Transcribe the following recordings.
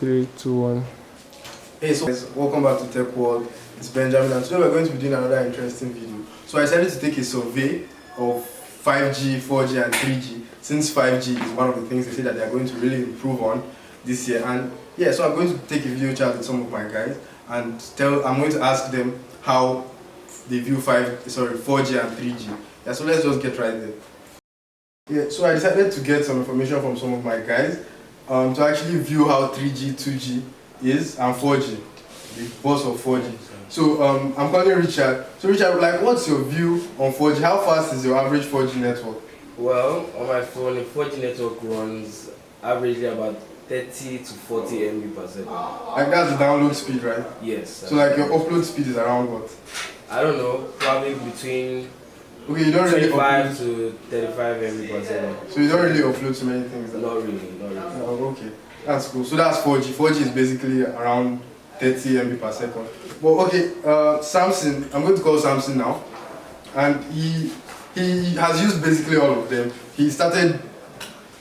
Three, two, one. Hey, so guys, welcome back to Tech World. It's Benjamin, and today we're going to be doing another interesting video. So I decided to take a survey of 5G, 4G, and 3G, since 5G is one of the things they say that they are going to really improve on this year. And yeah, so I'm going to take a video chat with some of my guys and I'm going to ask them how they view 4G and 3G. Yeah, so let's just get right there. Yeah, so I decided to get some information from some of my guys to actually view how 3G, 2G is and 4G, the boss of 4G. So I'm calling Richard. So Richard, like, what's your view on 4G? How fast is your average 4G network? Well, on my phone, the 4G network runs averagely about 30 to 40 MB per second. Like, that's the download speed, right? Yes. So like your upload speed is around what? I don't know, probably between Okay, you don't really 25 upload. to 35 MB per second. So you don't really upload so many things. Not really. Oh, okay, that's cool. So that's 4G. 4G is basically around 30 MB per second. But okay, Samson, I'm going to call Samson now, and he has used basically all of them. He started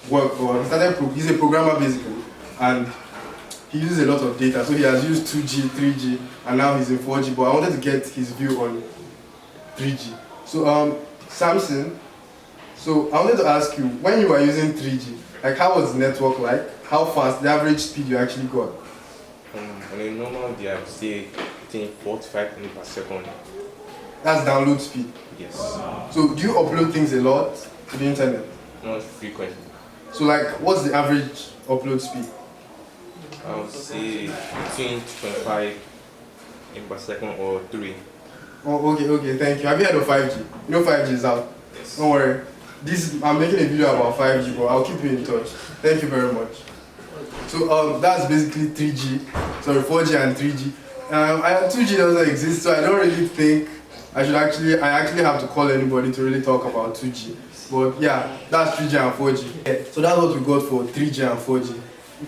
he's a programmer basically, and he uses a lot of data. So he has used 2G, 3G, and now he's in 4G. But I wanted to get his view on 3G. So Samson, so I wanted to ask you, when you were using 3G, like, how was the network like? How fast, the average speed you actually got? On a normal day, I would say between 45 minutes per second. That's download speed. Yes. So do you upload things a lot to the internet? Not frequently. So like, what's the average upload speed? I would say between 25 MB per second or 3. Oh, okay, thank you. Have you heard of 5G? You know 5G is out. Yes. Don't worry. I'm making a video about 5G, but I'll keep you in touch. Thank you very much. So that's basically 3G, 4G and 3G. 2G doesn't exist, so I don't really think I actually have to call anybody to really talk about 2G. But yeah, that's 3G and 4G. Yeah, so that's what we got for 3G and 4G.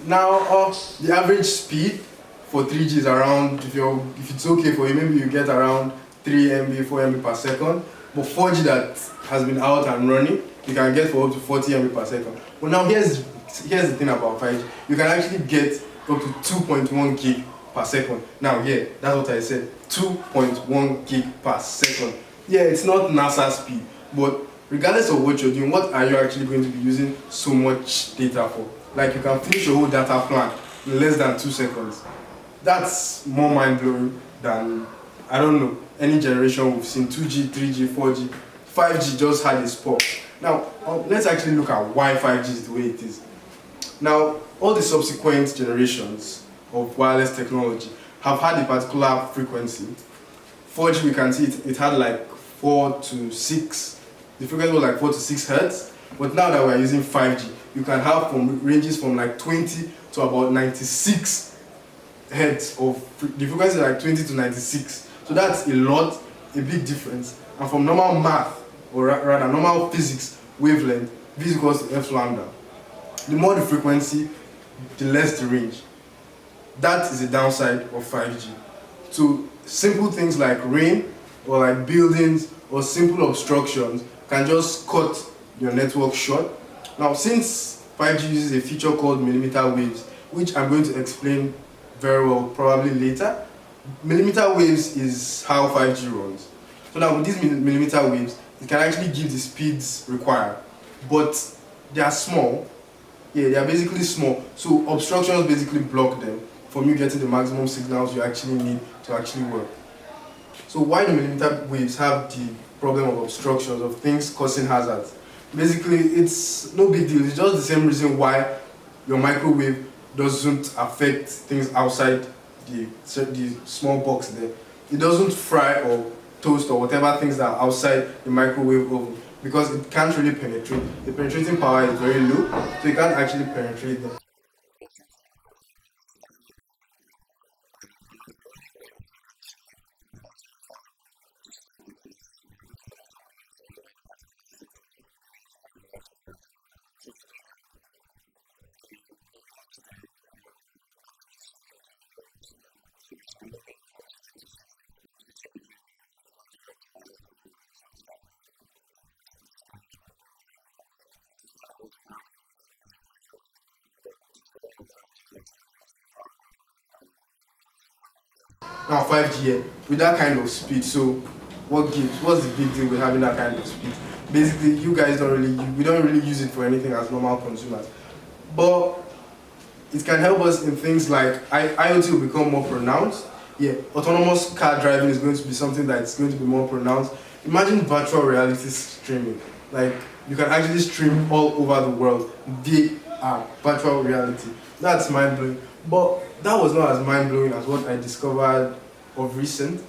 Now, the average speed for 3G is around, if it's okay for you, maybe you get around 3 MB, 4 MB per second. But 4G that has been out and running, you can get for up to 40 MB per second. But now here's the thing about 5G. You can actually get up to 2.1 gig per second. Now, yeah, that's what I said. 2.1 gig per second. Yeah, it's not NASA speed, but regardless of what you're doing, what are you actually going to be using so much data for? Like, you can finish your whole data plan in less than 2 seconds. That's more mind-blowing than, I don't know, any generation we've seen. 2G, 3G, 4G, 5G just had a spot. Now, let's actually look at why 5G is the way it is. Now, all the subsequent generations of wireless technology have had a particular frequency. 4G, we can see it had like 4 to 6, the frequency was like 4 to 6 hertz. But now that we're using 5G, you can have ranges from like 20 to about 96 hertz the frequency is like 20 to 96. So that's a big difference. And from normal math, or rather normal physics wavelength, V is equals to F lambda. The more the frequency, the less the range. That is the downside of 5G. So simple things like rain, or like buildings, or simple obstructions can just cut your network short. Now, since 5G uses a feature called millimeter waves, which I'm going to explain very well probably later, millimeter waves is how 5G runs. So now with these millimeter waves, it can actually give the speeds required, but they are small. Yeah, they are basically small. So obstructions basically block them from you getting the maximum signals you actually need to actually work. So why do millimeter waves have the problem of obstructions, of things causing hazards? Basically, it's no big deal. It's just the same reason why your microwave doesn't affect things outside the small box there. It doesn't fry or toast or whatever things that are outside the microwave oven, because it can't really penetrate. The penetrating power is very low, so it can't actually penetrate them. Now 5G, yeah, with that kind of speed. So what's the big deal with having that kind of speed? Basically, you guys we don't really use it for anything as normal consumers. But it can help us in things like IoT will become more pronounced. Yeah, autonomous car driving is going to be something that's going to be more pronounced. Imagine virtual reality streaming. Like, you can actually stream all over the world via virtual reality. That's mind-blowing. But that was not as mind-blowing as what I discovered of recent.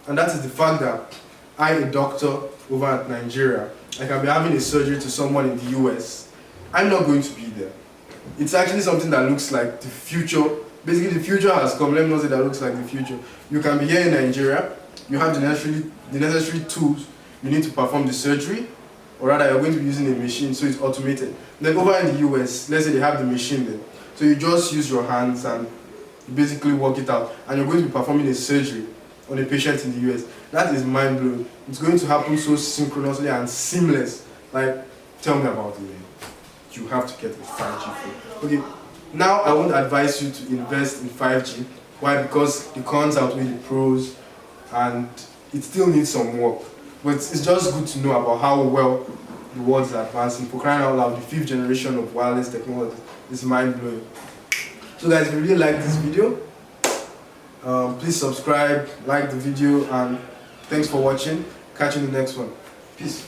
And that is the fact that I, a doctor over at Nigeria, I can be having a surgery to someone in the US. I'm not going to be there. It's actually something that looks like the future. Basically, the future has come. Let me not say that looks like the future. You can be here in Nigeria. You have the necessary tools you need to perform the surgery, or rather, you're going to be using a machine, so it's automated. Then over in the US, let's say they have the machine there. So you just use your hands and basically work it out, and you're going to be performing a surgery on a patient in the US. That is mind blowing. It's going to happen so synchronously and seamless. Like, tell me about it, man. You have to get a 5G phone. Okay, now I won't advise you to invest in 5G. Why? Because the cons outweigh the pros, and it still needs some work. But it's just good to know about how well the world is advancing. For crying out loud, the 5th generation of wireless technology is mind blowing. So guys, if you really like this video, please subscribe, like the video, and thanks for watching. Catch you in the next one. Peace.